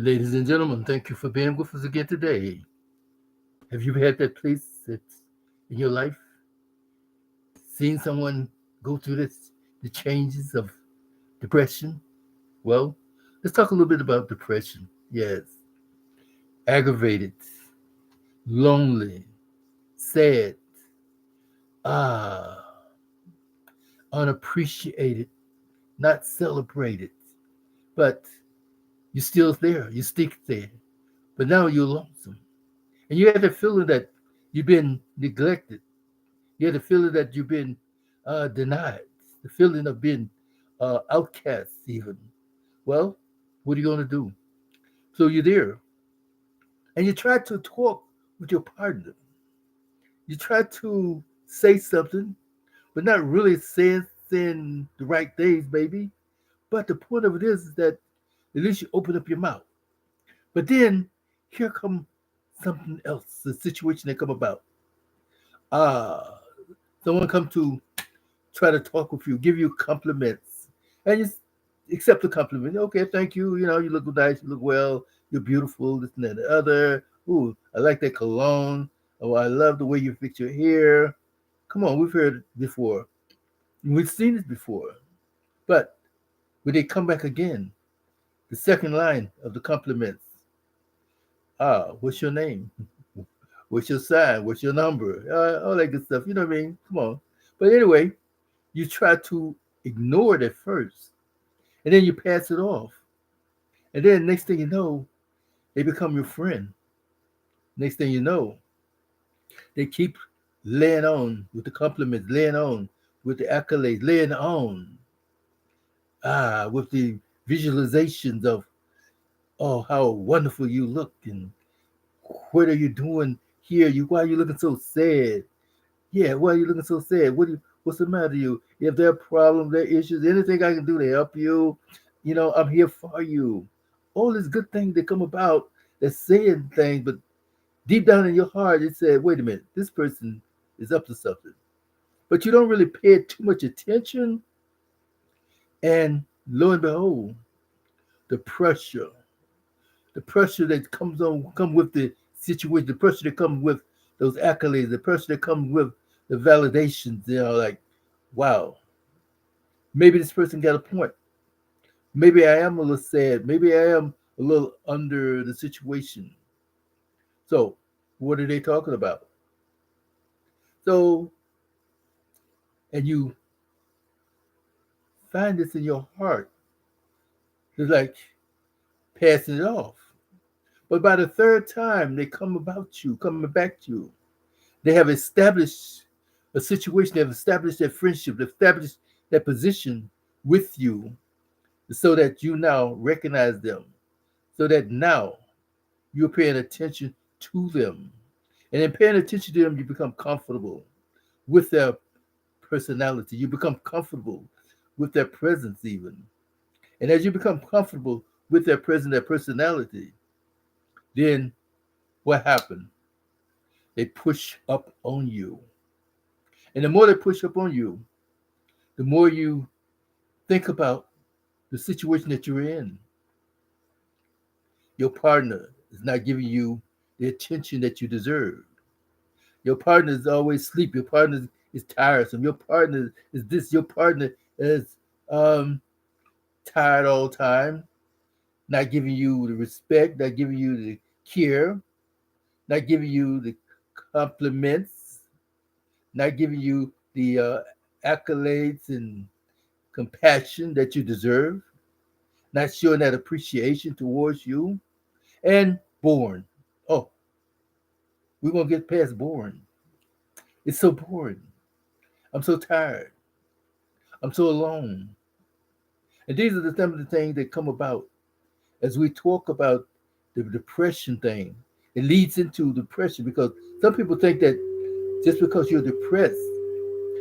Ladies and gentlemen, thank you for being with us again today. Have you had that place that's in your life, seen someone go through the changes of depression? Well, let's talk a little bit about depression. Yes, aggravated, lonely, sad, ah, unappreciated, not celebrated, but you're still there, you stick there, but now you're lonesome. And you have the feeling that you've been neglected. You have the feeling that you've been denied, the feeling of being outcast, even. Well, what are you going to do? So you're there, and you try to talk with your partner. You try to say something, but not really saying the right things, baby. But the point of it is that at least you open up your mouth. But then here come something else, the situation that come about. Ah, someone come to try to talk with you, give you compliments, and you accept the compliment. Okay, thank you. You know, you look nice, you look well, you're beautiful, this and that and the other. Ooh, I like that cologne. Oh, I love the way you fix your hair. Come on, we've heard it before. We've seen it before. But when they come back again, the second line of the compliments, what's your name? What's your sign? What's your number? All that good stuff. You know what I mean? Come on. But anyway, you try to ignore it at first, and then you pass it off. And then next thing you know, they become your friend. Next thing you know, they keep laying on with the compliments, laying on with the accolades, laying on with the visualizations of, oh, how wonderful you look, and what are you doing here? Why are you looking so sad? Yeah, why are you looking so sad? What's the matter with you? If there are problems, there are issues, anything I can do to help you, I'm here for you. All these good things that come about, they're saying things, but deep down in your heart, it said, wait a minute, this person is up to something. But you don't really pay too much attention. And lo and behold, the pressure, the pressure that come with the situation, the pressure that comes with those accolades, the pressure that comes with the validations, like, wow, maybe this person got a point. Maybe I am a little sad. Maybe I am a little under the situation. So, what are they talking about? So, and you find this in your heart. It's like passing it off. But by the third time they come about you, coming back to you, they have established a situation, they have established their friendship, they've established their position with you so that you now recognize them, so that now you're paying attention to them. And in paying attention to them, you become comfortable with their personality. You become comfortable with their presence, even. And as you become comfortable with their presence, their personality, then what happened? They push up on you. And the more they push up on you, the more you think about the situation that you're in. Your partner is not giving you the attention that you deserve. Your partner is always asleep. Your partner is tiresome. Your partner is this. Your partner is um, tired all the time, not giving you the respect, not giving you the care, not giving you the compliments, not giving you the accolades and compassion that you deserve, not showing that appreciation towards you, and boring. Oh, we're going to get past boring. It's so boring. I'm so tired. I'm so alone. And these are some of the things that come about as we talk about the depression thing. It leads into depression because some people think that just because you're depressed,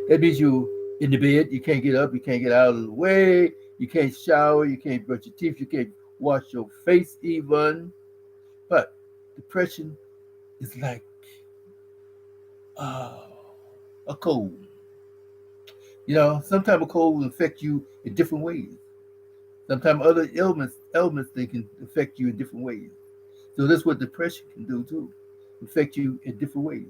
that means you in the bed, you can't get up, you can't get out of the way, you can't shower, you can't brush your teeth, you can't wash your face even. But depression is like uh, a cold. Sometimes a cold will affect you in different ways. Sometimes other elements they can affect you in different ways. So that's what depression can do too, affect you in different ways.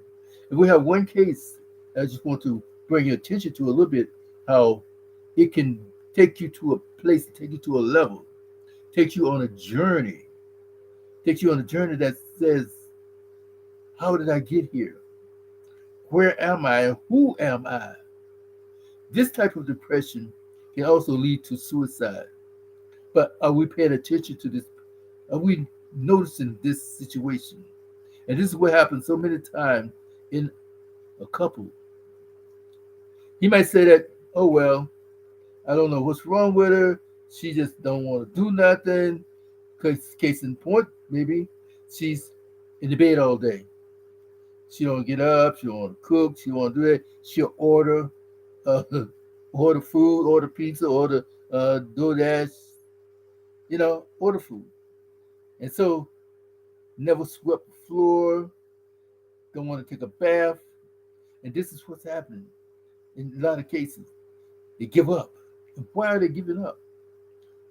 And we have one case I just want to bring your attention to a little bit, how it can take you to a place, take you to a level, take you on a journey, take you on a journey that says, how did I get here? Where am I and who am I? This type of depression can also lead to suicide. But are we paying attention to this? Are we noticing this situation? And this is what happens so many times in a couple. He might say that, oh well, I don't know what's wrong with her. She just don't want to do nothing. Case in point, maybe she's in the bed all day. She don't get up. She don't want to cook. She don't want to do that. She'll uh, order food, order pizza, order DoorDash. Order food. And so never swept the floor. Don't want to take a bath. And this is what's happening in a lot of cases. They give up. And why are they giving up?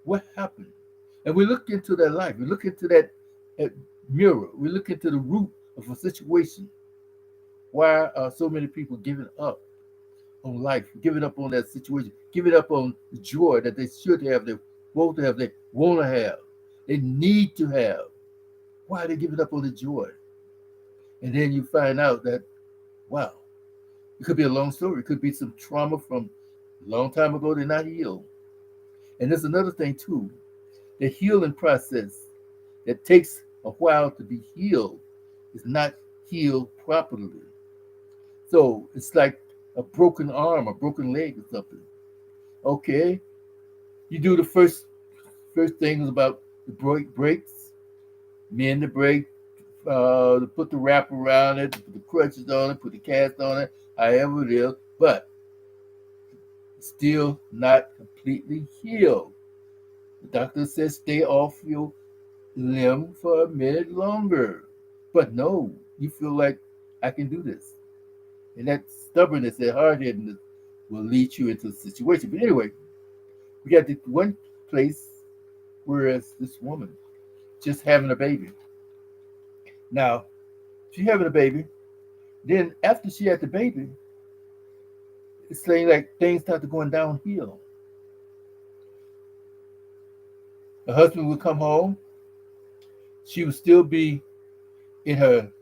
What happened? And we look into their life. We look into that mirror. We look into the root of a situation. Why are so many people giving up on life, giving up on that situation, giving up on the joy that they should have, they want to have, they want to have, they need to have? Why are they giving up on the joy? And then you find out that, wow, it could be a long story. It could be some trauma from a long time ago they're not healed. And there's another thing too, the healing process that takes a while to be healed is not healed properly. So it's like a broken arm, a broken leg or something. Okay, you do the first things about the brakes, mend the brake, put the wrap around it, put the crutches on it, put the cast on it, however it is, but it's still not completely healed. The doctor says stay off your limb for a minute longer. But no, you feel like I can do this. And that stubbornness, that hard headedness will lead you into a situation. But anyway, we got this one place whereas this woman just having a baby. Now, she having a baby. Then after she had the baby, it's saying like things started going downhill. The husband would come home. She would still be in her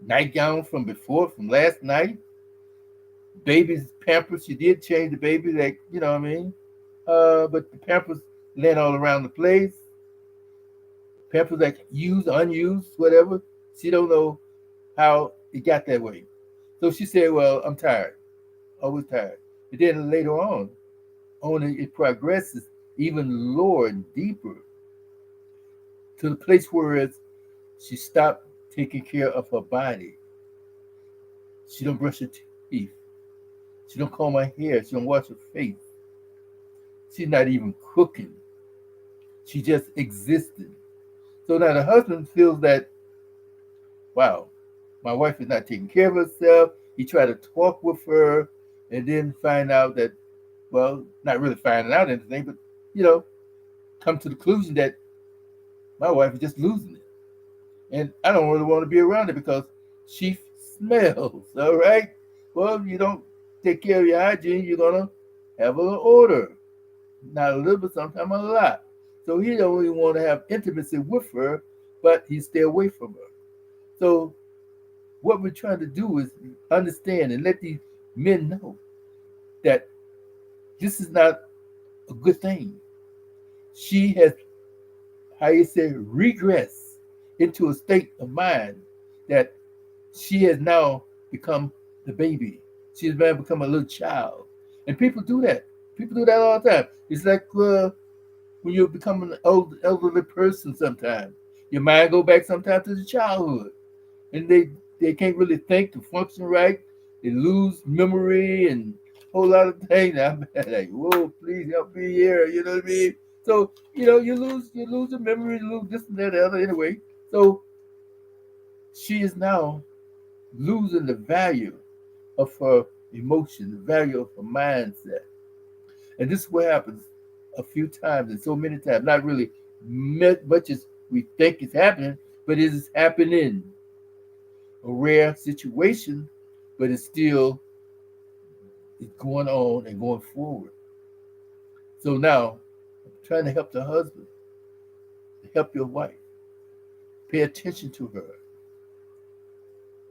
nightgown from before, from last night. Baby's pampers, she did change the baby, like, you know what I mean? But the pampers laying all around the place. Pampers like used, unused, whatever. She don't know how it got that way. So she said, well, I'm tired. Always tired. But then later on it progresses even lower and deeper to the place where she stopped taking care of her body. She don't brush her teeth. She don't comb her hair. She don't wash her face. She's not even cooking. She just existed. So now the husband feels that, wow, my wife is not taking care of herself. He tried to talk with her and then find out that, well, not really finding out anything, but, you know, come to the conclusion that my wife is just losing it. And I don't really want to be around her because she smells, all right? Well, you don't take care of your hygiene, you're going to have a little odor. Not a little bit, sometimes a lot. So he don't really want to have intimacy with her, but he stay away from her. So what we're trying to do is understand and let these men know that this is not a good thing. She has, how you say, regressed into a state of mind that she has now become the baby. She has now become a little child. And people do that. People do that all the time. It's like when you become an elderly person sometimes. Your mind go back sometimes to the childhood. And they can't really think to function right. They lose memory and a whole lot of things. I'm like, whoa, please help me here. You know what I mean? So, you lose the memory, you lose this and that, the other anyway. So she is now losing the value of her emotion, the value of her mindset. And this is what happens a few times and so many times, not really much as we think is happening, but it is happening. A rare situation, but it's going on and going forward. So now, I'm trying to help the husband, help your wife, pay attention to her,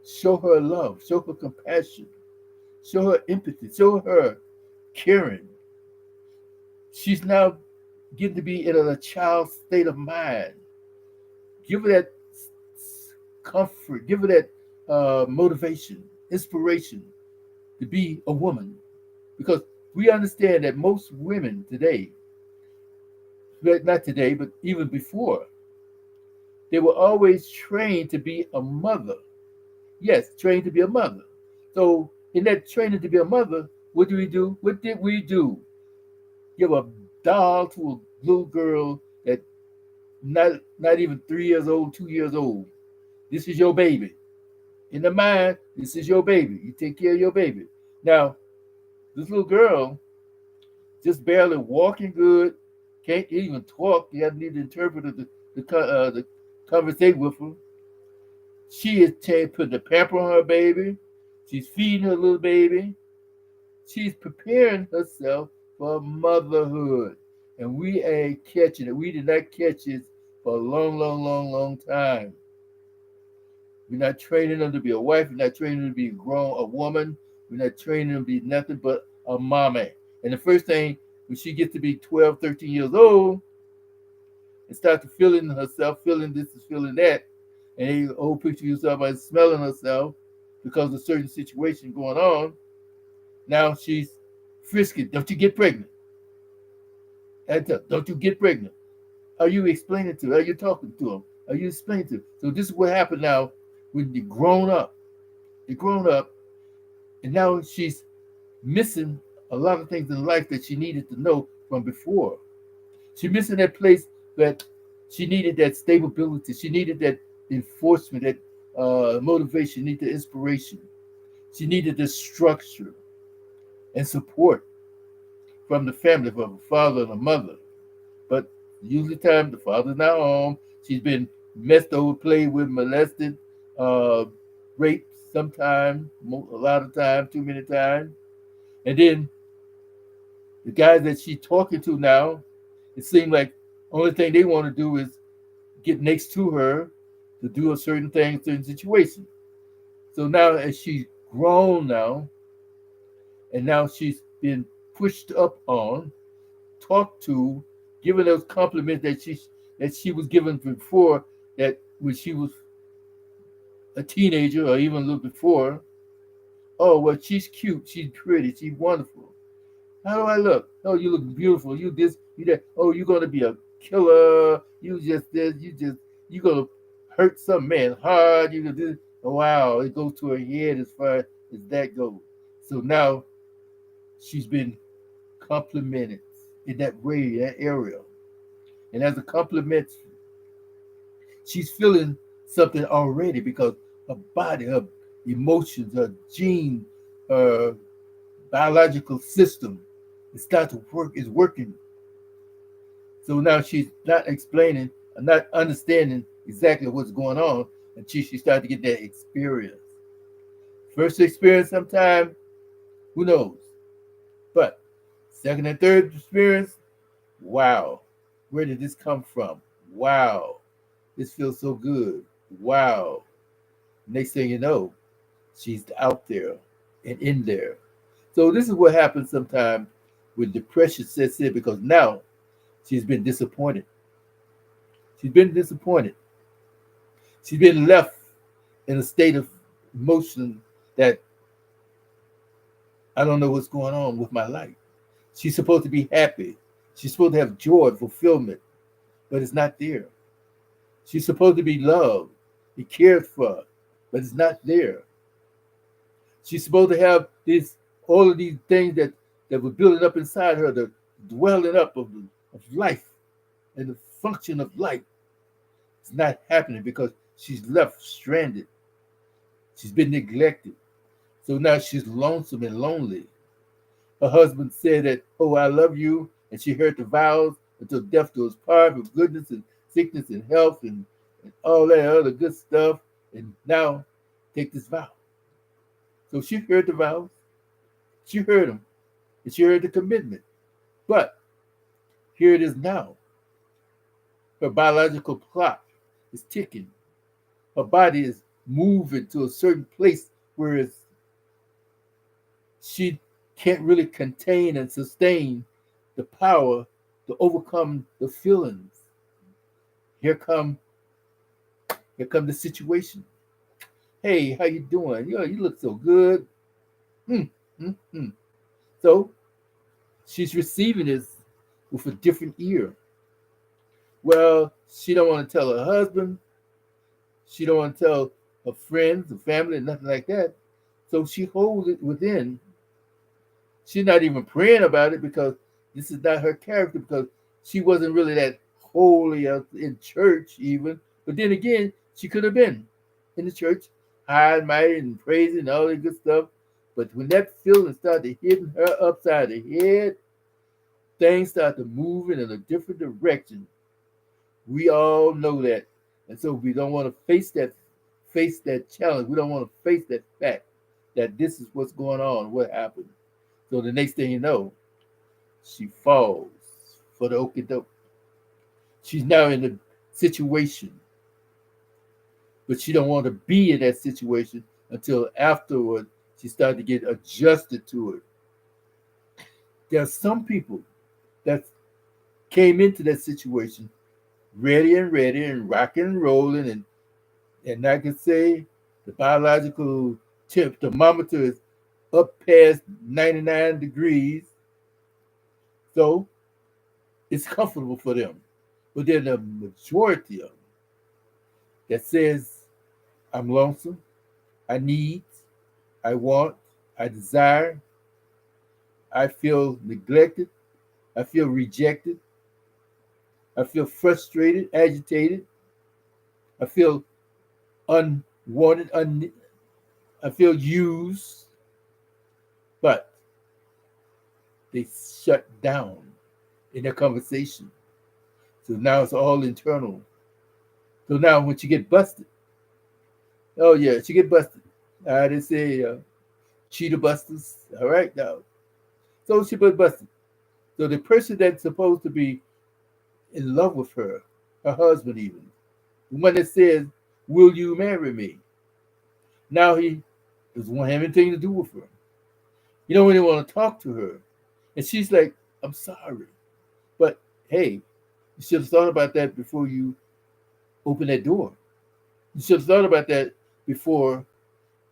show her love, show her compassion, show her empathy, show her caring. She's now getting to be in a child's state of mind. Give her that comfort, give her that motivation, inspiration to be a woman. Because we understand that most women today, not today, but even before, they were always trained to be a mother. Yes, trained to be a mother. So in that training to be a mother, what do we do? What did we do? Give a doll to a little girl that not even 3 years old, 2 years old. This is your baby. In the mind, this is your baby. You take care of your baby. Now, this little girl just barely walking good, can't even talk. You have to need an interpreter to conversate with her. She is putting the pamper on her baby. She's feeding her little baby. She's preparing herself for motherhood. And we ain't catching it. We did not catch it for a long, long, long, long time. We're not training them to be a wife. We're not training them to be a woman. We're not training them to be nothing but a mommy. And the first thing, when she gets to be 12, 13 years old, and start to feeling herself, feeling this and feeling that, and you old picture yourself by smelling herself because of certain situation going on, now she's frisky. Don't you get pregnant? Don't you get pregnant? Are you explaining to her? Are you talking to them? Are you explaining to them? So this is what happened now when you're grown up. You're grown up, and now she's missing a lot of things in life that she needed to know from before. She's missing that place that she needed that stability. She needed that enforcement, that motivation, she needed the inspiration. She needed the structure and support from the family, from a father and a mother. But usually time the father's not home. She's been messed over, played with, molested, uh, raped sometime, a lot of time, too many times. And then the guys that she's talking to now, it seems like only thing they want to do is get next to her to do a certain thing, certain situation. So now as she's grown now, and now she's been pushed up on, talked to, given those compliments that she was given before, that when she was a teenager or even a little before. Oh well, she's cute, she's pretty, she's wonderful. How do I look? Oh, you look beautiful. You this, you that. Oh, you're gonna be a killer. You just this. You gonna hurt some man hard. You gonna this. Oh, wow, it goes to her head as far as that goes. So now she's been complimented in that way, that area, and as a compliment, she's feeling something already because her body, her emotions, her gene, her biological system, it starts to work, is working. So now she's not explaining, not understanding exactly what's going on until she started to get that experience. First experience sometime, who knows? But second and third experience, wow, where did this come from? Wow, this feels so good. Wow. Next thing you know, she's out there and in there. So this is what happens sometimes when depression sets in because now she's been disappointed. She's been disappointed. She's been left in a state of emotion that I don't know what's going on with my life. She's supposed to be happy. She's supposed to have joy, fulfillment, but it's not there. She's supposed to be loved, be cared for, but it's not there. She's supposed to have this all of these things that were building up inside her, the dwelling up of life and the function of life. It's not happening because she's left stranded. She's been neglected. So now she's lonesome and lonely. Her husband said that, oh, I love you, and she heard the vows until death do us part, with goodness and sickness and health and all that other good stuff. And now take this vow. So she heard the vows, she heard them, and she heard the commitment. But here it is now. Her biological clock is ticking. Her body is moving to a certain place where she can't really contain and sustain the power to overcome the feelings. Here come here come the situation. Hey, how you doing? You look so good. Mm, mm, mm. So she's receiving this with a different ear. Well, she don't want to tell her husband. She don't want to tell her friends, her family, nothing like that. So she holds it within. She's not even praying about it because this is not her character, because she wasn't really that holy in church even. But then again, she could have been in the church, high and mighty and praising and all that good stuff. But when that feeling started hitting her upside the head, things started moving in a different direction. We all know that. And so we don't want to face that challenge. We don't want to face that fact that this is what's going on, what happened. So the next thing you know, she falls for the okie doke. She's now in the situation, but she don't want to be in that situation until afterward she started to get adjusted to it. There are some people that came into that situation ready and rocking and rolling, and I can say the biological thermometer is up past 99 degrees, so it's comfortable for them. But then the majority of them that says, I'm lonesome, I need, I want, I desire, I feel neglected, I feel rejected, I feel frustrated, agitated, I feel unwanted, I feel used, but they shut down in their conversation. So now it's all internal. So now when she get busted, oh yeah, she get busted. They say cheetah busters. All right now. So she was busted. So the person that's supposed to be in love with her, her husband even, the one that says, "Will you marry me?" Now he doesn't want to have anything to do with her. You don't really want to talk to her, and she's like, "I'm sorry, but hey, you should have thought about that before you open that door. You should have thought about that before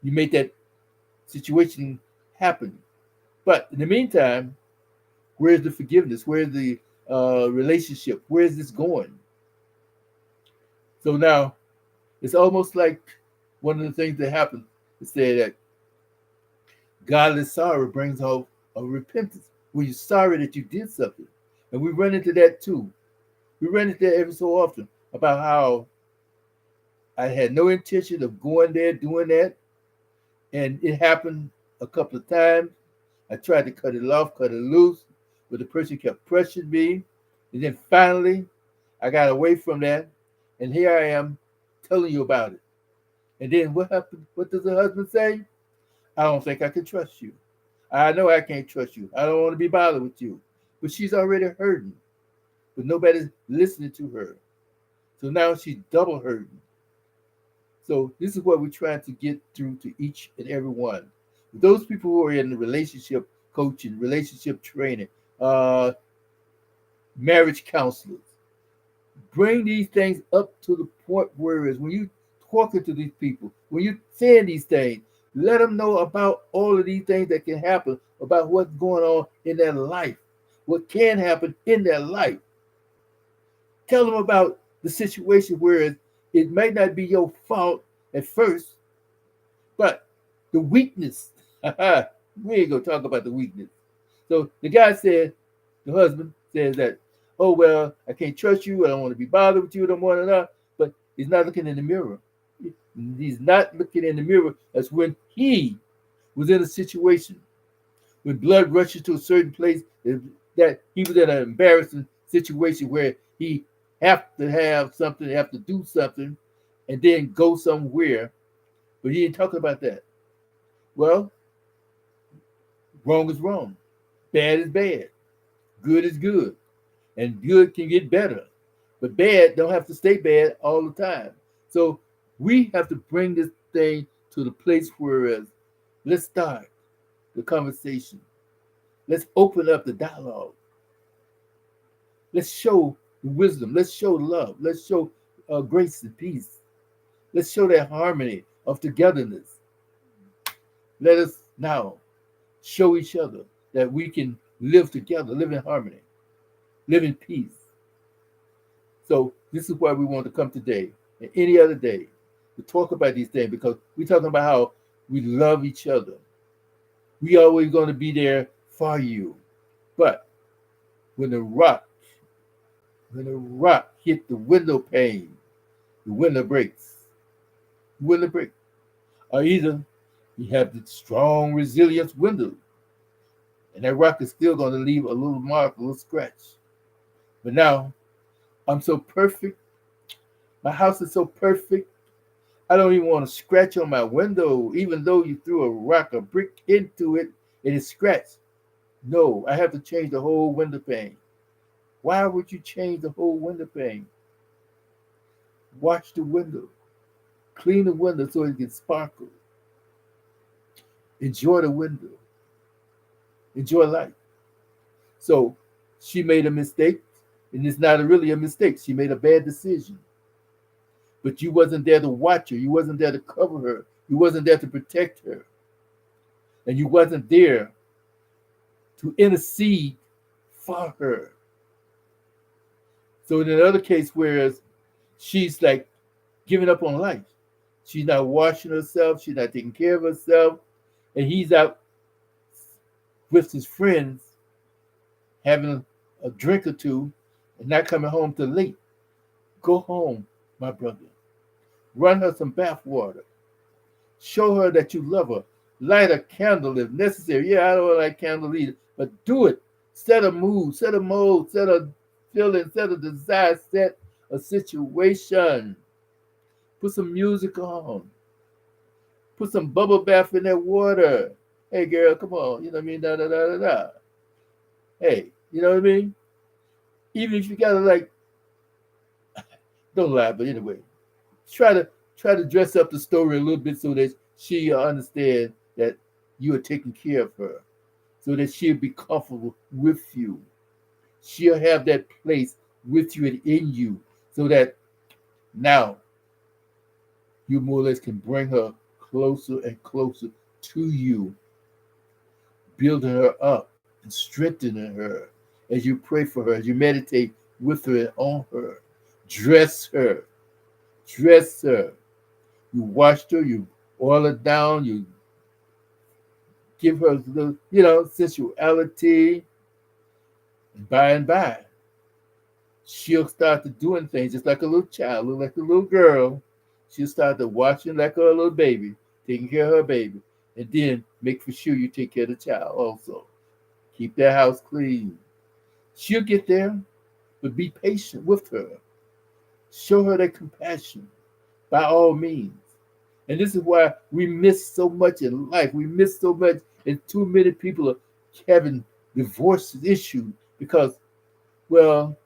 you made that situation happen." But in the meantime, where's the forgiveness? Where's the relationship? Where's this going? So now it's almost like one of the things that happens is that godless sorrow brings out a repentance. When you're sorry that you did something. And we run into that too. We run into that every so often about how I had no intention of going there, doing that. And it happened a couple of times. I tried to cut it off, cut it loose, but the person kept pressuring me. And then finally, I got away from that. And here I am telling you about it. And then what happened? What does the husband say? I don't think I can trust you. I know I can't trust you. I don't want to be bothered with you. But she's already hurting. But nobody's listening to her. So now she's double hurting. So this is what we're trying to get through to each and every one. Those people who are in the relationship coaching, relationship training, marriage counselors, bring these things up to the point where is when you talking to these people, when you saying these things, let them know about all of these things that can happen, about what's going on in their life, what can happen in their life. Tell them about the situation where it may not be your fault at first, but the weakness. We ain't gonna talk about the weakness. So the guy said, the husband says that, oh well, I can't trust you. I don't want to be bothered with you. I don't want to. But he's not looking in the mirror. He's not looking in the mirror. That's when he was in a situation when blood rushes to a certain place. that he was in an embarrassing situation where he have to have something, have to do something, and then go somewhere. But he didn't talk about that. Well, wrong is wrong, bad is bad, good is good, and good can get better. But bad don't have to stay bad all the time. So we have to bring this thing to the place where let's start the conversation. Let's open up the dialogue. Let's show wisdom. Let's show love. Let's show grace and peace. Let's show that harmony of togetherness. Let us now show each other that we can live together, live in harmony, live in peace. So this is why we want to come today and any other day to talk about these things, because we're talking about how we love each other. We always going to be there for you. But when the rock hit the window pane, the window breaks. The window breaks. Or either you have the strong resilience window, and that rock is still going to leave a little mark, a little scratch. But now I'm so perfect. My house is so perfect. I don't even want to scratch on my window, even though you threw a rock, a brick into it, and it scratched. No, I have to change the whole window pane. Why would you change the whole window pane? Wash the window. Clean the window so it can sparkle. Enjoy the window. Enjoy life. So she made a mistake, and it's not really a mistake. She made a bad decision. But you wasn't there to watch her. You wasn't there to cover her. You wasn't there to protect her. And you wasn't there to intercede for her. So in another case, whereas she's like giving up on life. She's not washing herself. She's not taking care of herself. And he's out with his friends having a drink or two and not coming home till late. Go home, my brother. Run her some bath water. Show her that you love her. Light a candle if necessary. Yeah, I don't like candle either, but do it. Set a mood, set a mode, set a feeling, set a desire, set a situation. Put some music on. Put some bubble bath in that water. Hey, girl, come on. You know what I mean? Da, da, da, da, da. Hey, you know what I mean? Even if you got to like, don't lie, but anyway, try to dress up the story a little bit so that she understand that you are taking care of her, so that she'll be comfortable with you. She'll have that place with you and in you, so that now you more or less can bring her closer and closer to you, building her up and strengthening her as you pray for her, as you meditate with her and on her. Dress her. Dress her. You washed her, you oil her down, you give her a little, sensuality. And by, she'll start to doing things just like a little child, like a little girl. She'll start to watching like a little baby, taking care of her baby. And then make for sure you take care of the child also. Keep that house clean. She'll get there, but be patient with her. Show her that compassion by all means. And this is why we miss so much in life. We miss so much, and too many people are having divorce issues because, well,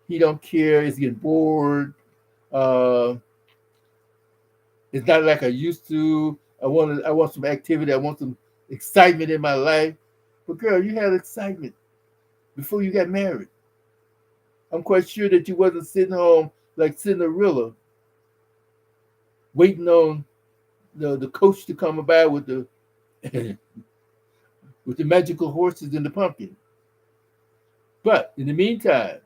he don't care. He's getting bored. It's not like I used to. I want some activity. I want some excitement in my life. But girl, you had excitement before you got married. I'm quite sure that you wasn't sitting home like Cinderella, waiting on the coach to come by with the with the magical horses and the pumpkin. But in the meantime,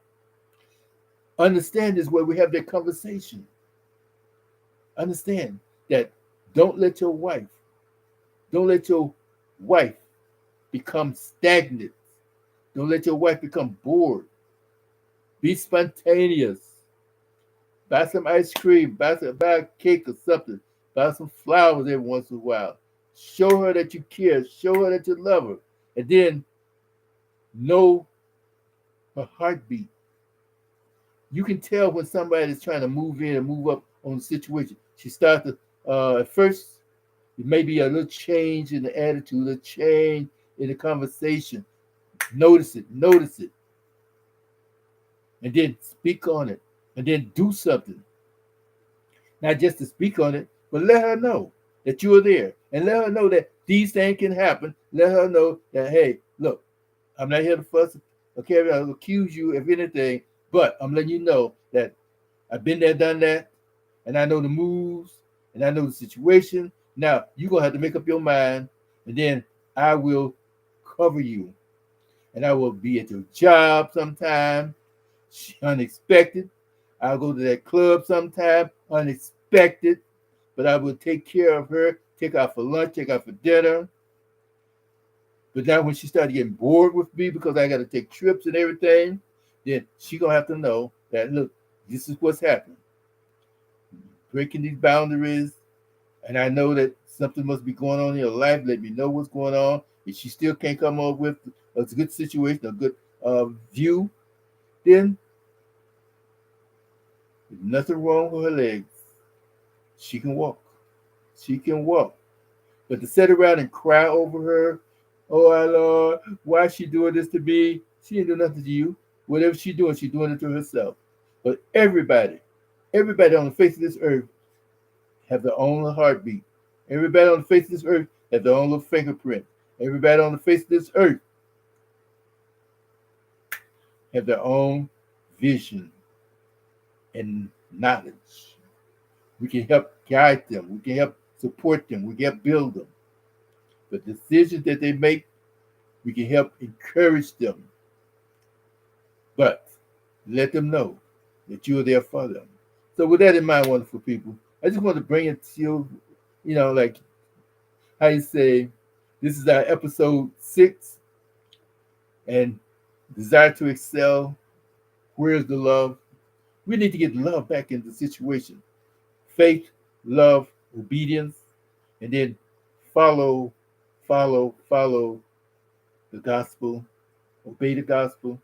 understand is where we have that conversation. Understand that don't let your wife become stagnant. Don't let your wife become bored. Be spontaneous. Buy some ice cream, buy a cake or something. Buy some flowers every once in a while. Show her that you care. Show her that you love her. And then know her heartbeat. You can tell when somebody is trying to move in and move up on the situation. She starts to, at first, it may be a little change in the attitude, a change in the conversation. Notice it, and then speak on it, and then do something. Not just to speak on it, but let her know that you are there, and let her know that these things can happen. Let her know that, hey, look, I'm not here to fuss or carry on, accuse you of anything, but I'm letting you know that I've been there, done that, and I know the moves, and I know the situation. Now you're gonna have to make up your mind, and then I will cover you, and I will be at your job sometime, unexpected. I'll go to that club sometime, unexpected, but I will take care of her, take her out for lunch, take her out for dinner. But now when she started getting bored with me because I got to take trips and everything, then she gonna have to know that, look, this is what's happening. Breaking these boundaries, and I know that something must be going on in your life. Let me know what's going on. If she still can't come up with a good situation, a good view, then there's nothing wrong with her legs. She can walk. She can walk. But to sit around and cry over her, oh our Lord, why is she doing this to me? She ain't doing nothing to you. Whatever she's doing it to herself. But everybody on the face of this earth have their own heartbeat. Everybody on the face of this earth have their own little fingerprint. Everybody on the face of this earth have their own vision and knowledge. We can help guide them. We can help support them. We can help build them. The decisions that they make, we can help encourage them. But let them know that you are there for them. So with that in mind, wonderful people, I just want to bring it to you, like how you say, this is our episode 6, and desire to excel. Where's the love? We need to get love back into the situation. Faith, love, obedience, and then follow the gospel, obey the gospel,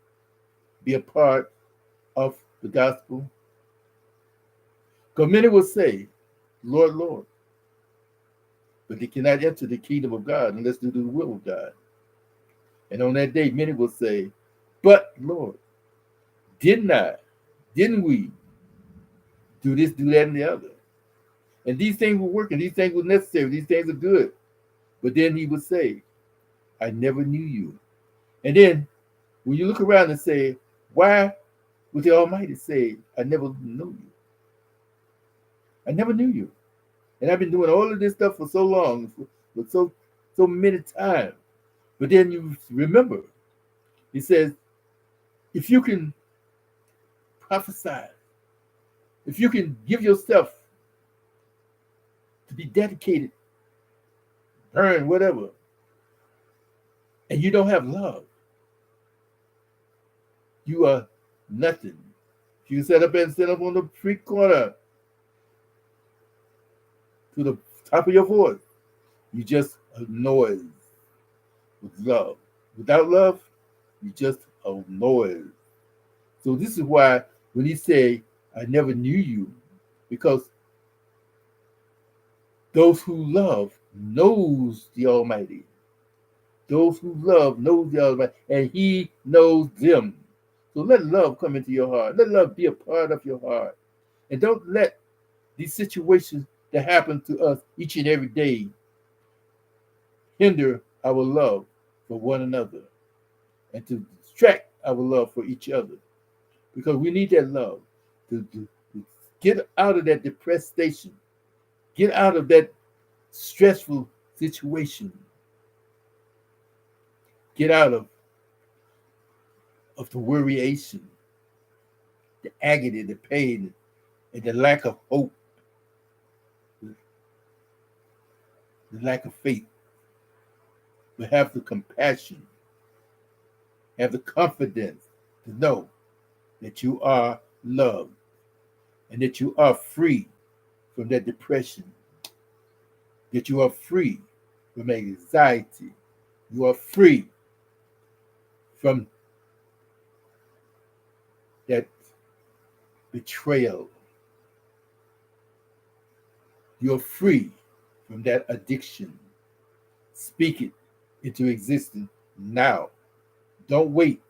be a part of the gospel. Because many will say, Lord, Lord, but they cannot enter the kingdom of God unless they do the will of God. And on that day, many will say, but Lord, didn't we do this, do that, and the other? And these things were working, these things were necessary, these things are good. But then he would say, I never knew you. And then when you look around and say, why would the Almighty say, I never knew you? I never knew you. And I've been doing all of this stuff for so long, for so many times. But then you remember, he says, if you can prophesy, if you can give yourself to be dedicated, burn, whatever, and you don't have love, you are nothing. If you set up on the street corner to the top of your voice, you just a noise. With love. Without love, you just a noise. So this is why when he say, I never knew you, because those who love knows the Almighty. Those who love knows the Almighty, and he knows them. So let love come into your heart. Let love be a part of your heart. And don't let these situations that happen to us each and every day hinder our love for one another and to distract our love for each other. Because we need that love to get out of that depressed station, get out of that stressful situation, get out of the worryation, the agony, the pain, and the lack of hope, the lack of faith. But have the compassion, have the confidence to know that you are loved and that you are free from that depression, that you are free from anxiety, you are free from that betrayal. You're free from that addiction. Speak it into existence now. Don't wait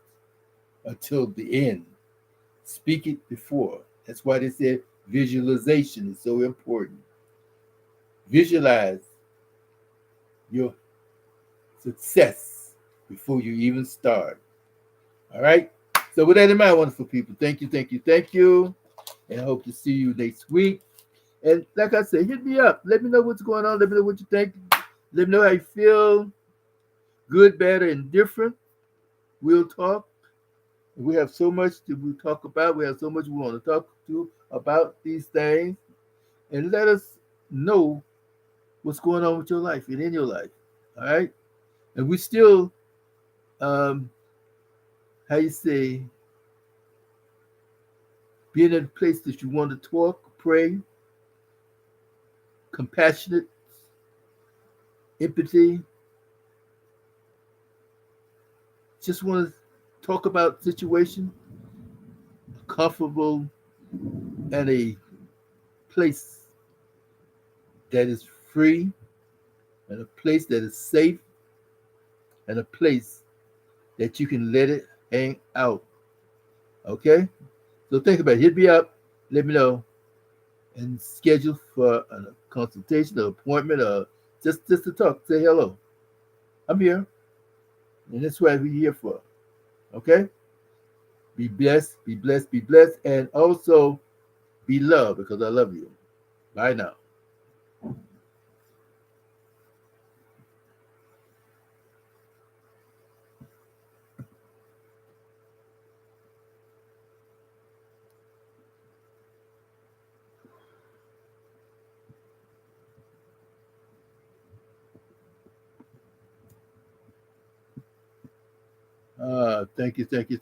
until the end. Speak it before. That's why they said visualization is so important. Visualize your success before you even start. All right? So, with that in mind, wonderful people, thank you, thank you, thank you. And I hope to see you next week. And like I said, hit me up. Let me know what's going on. Let me know what you think. Let me know how you feel. Good, bad, or indifferent. We'll talk. We have so much to talk about. We have so much we want to talk to about these things. And let us know what's going on with your life and in your life. All right? And we still, um, how you say, being in a place that you want to talk, pray, compassionate, empathy, just want to talk about situation, comfortable, and a place that is free, and a place that is safe, and a place that you can let it hang out. Okay? So think about it. Hit me up, let me know, and schedule for a consultation or appointment or just to talk, say hello. I'm here, and that's what we're here for. Okay? Be blessed, be blessed, be blessed, and also be loved because I love you. Bye now. Thank you, thank you.